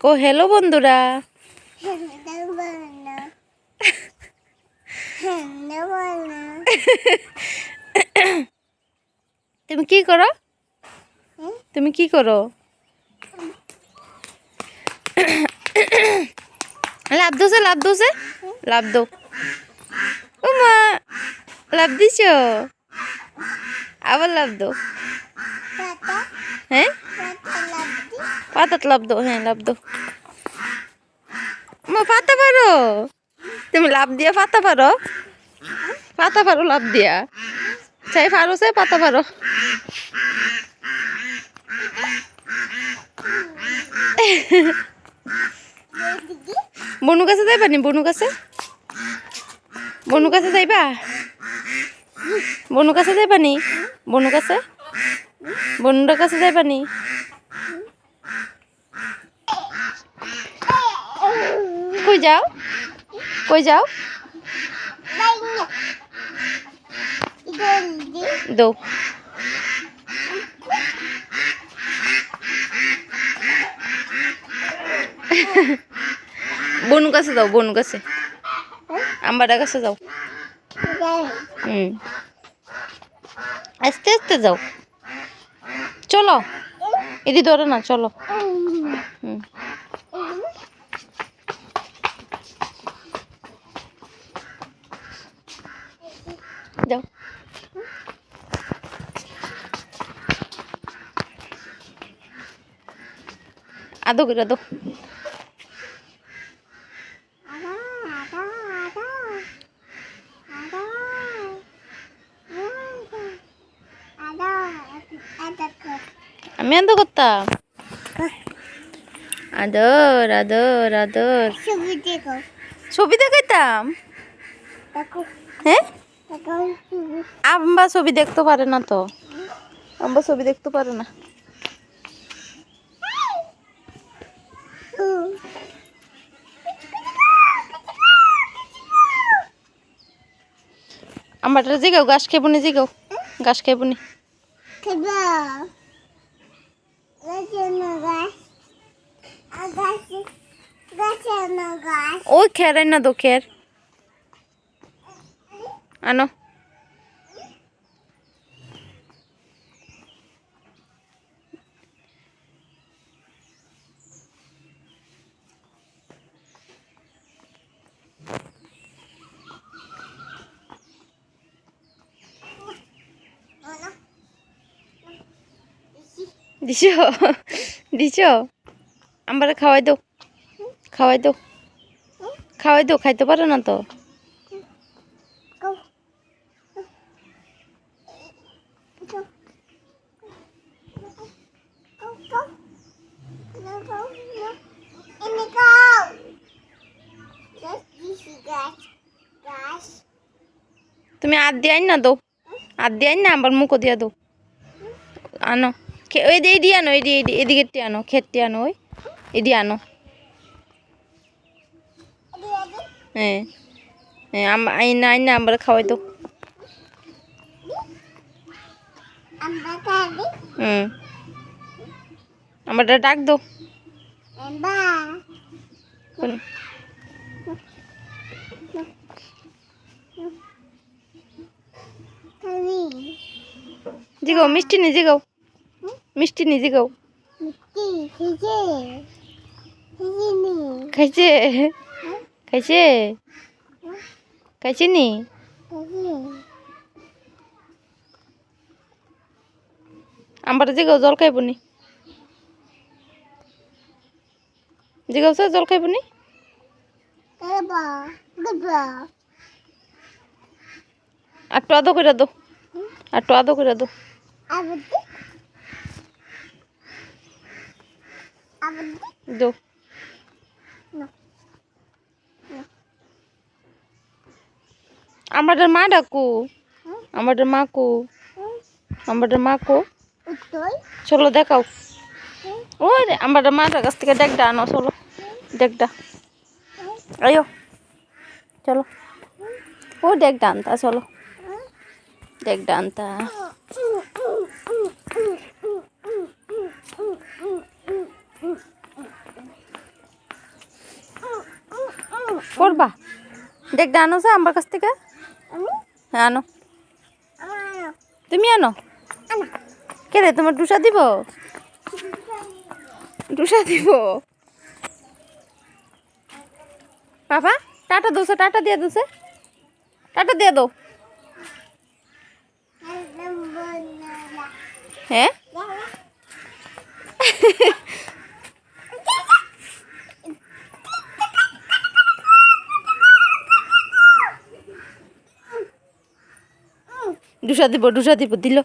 কো hello বন্ধুরা। তুমি কি করো? তুমি কি করো? লাভ দোছে লাভ দোছে লাভ দো। ও মা লাভ দিছ, আবার লাভ দো। হ্যাঁ পাতাত লাভ দো, হ্যাঁ লাভ দো। মা পাতা পারো, তুমি লাভ দিয়া পাতা পারো, পাতা পারো লাভ দিয়া। চাই পারো চাই পাতা পারো। বনু কাছে যাইবা নি? বনু কাছে, বনু কাছে যাইবা? বনু কাছে যাইবা নি? বনু কাছে, বনুর কাছে যাইবা নি? কই যাও, কই যাও? দো বনু কাছে যাও, বনু কাছে, আম্বাটা কাছে যাও। আস্তে আস্তে যাও, চলো এদি ধরো না, চলো। যাও আদো করে আদো। আমি আদর করতাম, আদর আদর আদর। ছবি দেখাইতাম, হ্যাঁ আম্বা ছবি দেখতে পারে না তো, আম্বা ছবি দেখতে পারে না। আম্বাটা জিগাও, গাছ খাইবনি, জিগাও গাছ খাইবনি। ওই খের না দো, খের আনো। দিছ, দিছ, আম্বারে খাওয়াই দাও, খাওয়াই দাও, খাওয়াই দাও, খাইতে পারে না তো। তুমি আর দিয়ে আইন না দো, আর দিয়ে আইন না, আবার মুখো দিয়া দো। আনো ওই দিয়ে আনো, এদিকে আনো, খেতে আনো, ওই এদি আনো। হ্যাঁ হ্যাঁ আইন আইন না, আবার খাওয়াই দো। আমার ডাক দো। জিগাও মিষ্টি নি, জিগাও মিষ্টি নি, জিগাও। খাইছে, খাইছে, খাইছে নি? আমার জিগাও জল খাইবনি, জিগাও স্যার জল খাইবনি। একটু আদো করে দো, একটু আদো করে দো। দো আমাদের মা ডাকু, আমাদের মা কু, আমাদের মা কু, চলো দেখাও। ওই আমাদের মাটার কাছ থেকে দেখডা আনো, চলো দেখডা আয়ো, চলো ও দেখডা আনতা, চলো দেখডা আনতা। করবা ডেকটা আনো যা আমার কাছ থেকে। হ্যাঁ আনো, তুমি আনো। কে রে তোমার ডুসা দিব? ডুসা দিব বাবা। টাটা দোসে, টাটা দিয়ে দোসে, টাটা দিয়ে দো। হ্যাঁ ডুসা দিব, ডুসা দিব, দিল।